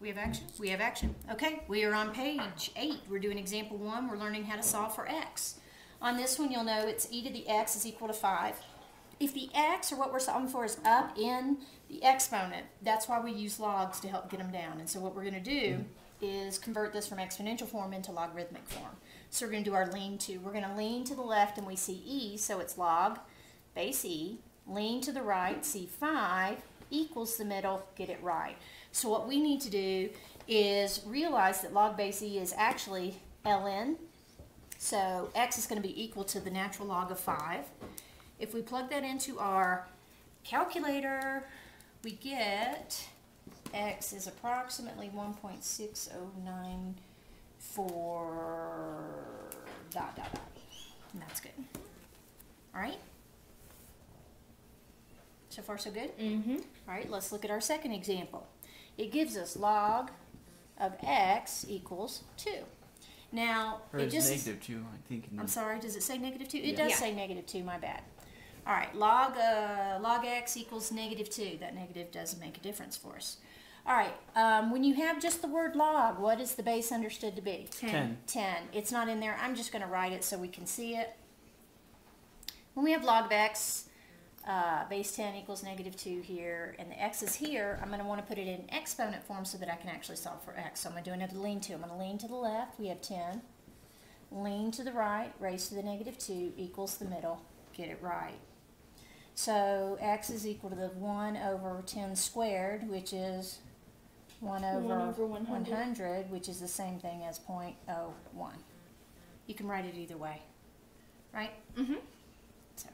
We have action? We have action. Okay, we are on page 8. We're doing example 1. We're learning how to solve for x. On this one, you'll know it's e to the x is equal to 5. If the x, or what we're solving for, is up in the exponent, that's why we use logs to help get them down. And so what we're going to do is convert this from exponential form into logarithmic form. So we're going to do our lean to. We're going to lean to the left and we see e, so it's log base e. Lean to the right, see 5 equals the middle, get it right. So what we need to do is realize that log base e is actually ln. So x is going to be equal to the natural log of 5. If we plug that into our calculator, we get x is approximately 1.6094 ... And that's good. All right? So far so good? Mm-hmm. All right, let's look at our second example. It gives us log of x equals 2. Now, or it just... negative 2, I think. I'm sorry, does it say negative 2? It Yeah. does Yeah. say negative 2, my bad. All right, log x equals negative 2. That negative doesn't make a difference for us. All right, when you have just the word log, what is the base understood to be? 10. 10. It's not in there. I'm just going to write it so we can see it. When we have log of x, base 10 equals negative 2 here, and the x is here, I'm going to want to put it in exponent form so that I can actually solve for x. So I'm going to do another lean to. I'm going to lean to the left. We have 10. Lean to the right, raised to the negative 2 equals the middle. Get it right. So x is equal to the 1 over 10 squared, which is 1 over 100, which is the same thing as 0.01. You can write it either way, right? Mm-hmm. So,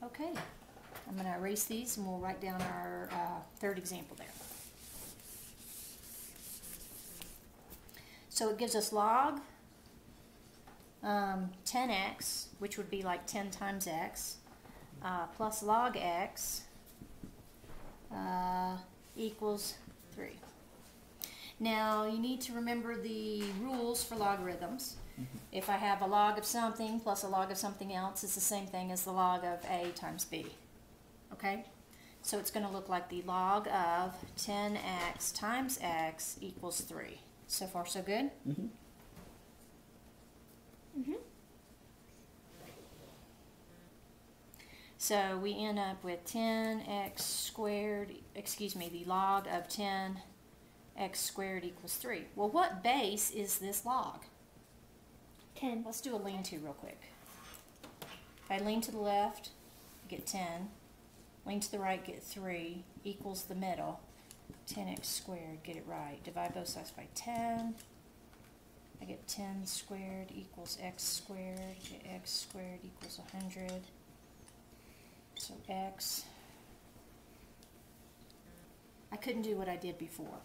okay, I'm going to erase these and we'll write down our third example there. So it gives us log 10x, which would be like 10 times x, plus log x equals 3. Now you need to remember the rules for logarithms. If I have a log of something plus a log of something else, it's the same thing as the log of a times b. Okay? So it's going to look like the log of 10x times x equals 3. So far so good? Mm-hmm. Mm-hmm. So we end up with 10x squared, excuse me, the log of 10x squared equals 3. Well, what base is this log? 10. Let's do a lean to real quick. If I lean to the left, get 10. Lean to the right, get 3, equals the middle. 10x squared, get it right. Divide both sides by 10. I get 10 squared equals x squared. Get x squared equals 100. So x. I couldn't do what I did before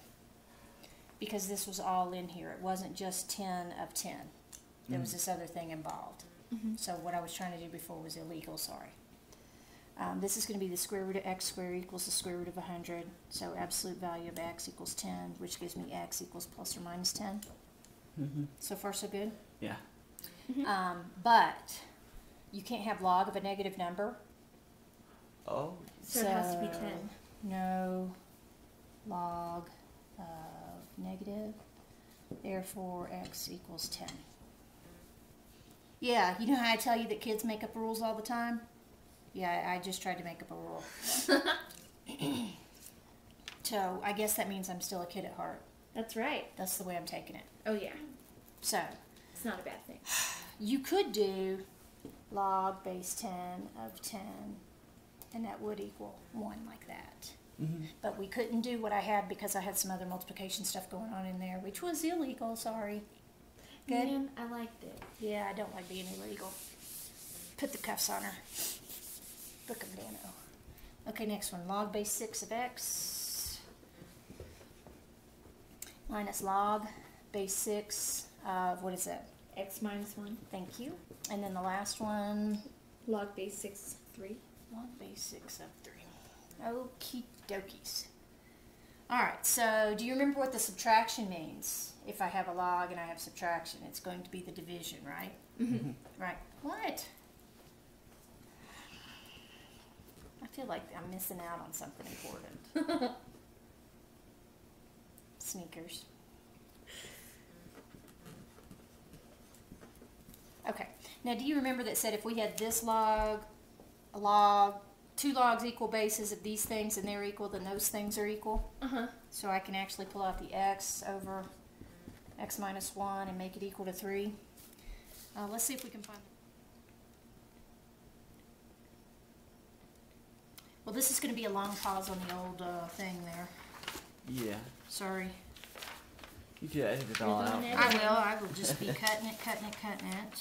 because this was all in here. It wasn't just 10 of 10. There was this other thing involved. Mm-hmm. So what I was trying to do before was illegal, sorry. This is going to be the square root of x squared equals the square root of 100. So absolute value of x equals 10, which gives me x equals plus or minus 10. Mm-hmm. So far, so good? Yeah. Mm-hmm. But you can't have log of a negative number. Oh. So it has to be 10. No log of negative. Therefore, x equals 10. Yeah, you know how I tell you that kids make up rules all the time? Yeah, I just tried to make up a rule. So I guess that means I'm still a kid at heart. That's right. That's the way I'm taking it. Oh, yeah. So It's not a bad thing. you could do log base 10 of 10, and that would equal 1 like that. Mm-hmm. But we couldn't do what I had because I had some other multiplication stuff going on in there, which was illegal, sorry. Good? Man, I liked it. Yeah, I don't like being illegal. Put the cuffs on her. Book of Dano. Okay, next one. Log base 6 of x minus log base 6 of, what is that? X minus 1. Thank you. And then the last one, Log base 6, 3. log base 6 of 3. Okie dokies. Alright, so do you remember what the subtraction means? If I have a log and I have subtraction, it's going to be the division, right? Mm-hmm. Right. What? I feel like I'm missing out on something important. Sneakers. Okay. Now, do you remember that said if we had this log, a log, two logs equal bases of these things and they're equal, then those things are equal? Uh-huh. So I can actually pull out the x over x minus 1 and make it equal to 3. Let's see if we can find... Well, this is going to be a long pause on the old thing there. Yeah. Sorry. You could edit it all out. I will. I will just be cutting it, cutting it, cutting it.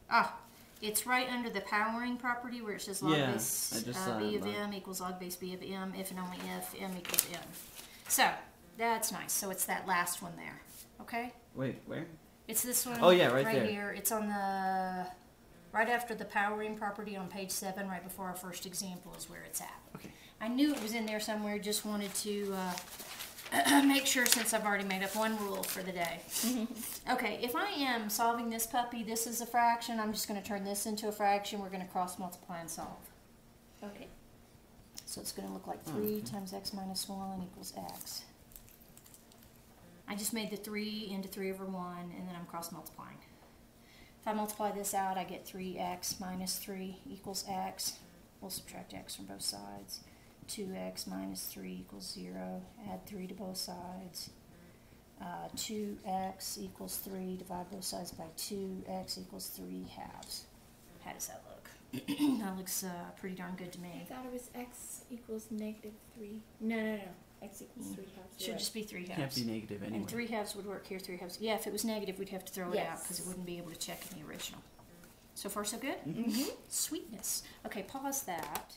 Ah, it's right under the powering property where it says log Yeah, base I just saw b it, of m equals log base b of m if and only if m equals n. So, that's nice. So it's that last one there. Okay? Wait, where? It's this one Oh, yeah, right there. here. It's on the... right after the powering property on page 7, right before our first example is where it's at. Okay. I knew it was in there somewhere, just wanted to make sure since I've already made up one rule for the day. Okay, if I am solving this puppy, this is a fraction, I'm just going to turn this into a fraction. We're going to cross multiply and solve. Okay. So it's going to look like 3 times x minus 1 equals x. I just made the 3 into 3 over 1, and then I'm cross multiplying. If I multiply this out, I get 3x minus 3 equals x. We'll subtract x from both sides. 2x minus 3 equals 0. Add 3 to both sides. 2x equals 3. Divide both sides by 2. X equals 3 halves. How does that look? That looks pretty darn good to I me. thought it was x equals negative 3. No. X equals 3 halves. Should just be 3 halves. Can't be negative anyway. And 3 halves would work here, 3 halves. Yeah, if it was negative, we'd have to throw it out Yes. because it wouldn't be able to check in the original. So far, so good? Mm-hmm. Sweetness. Okay, pause that.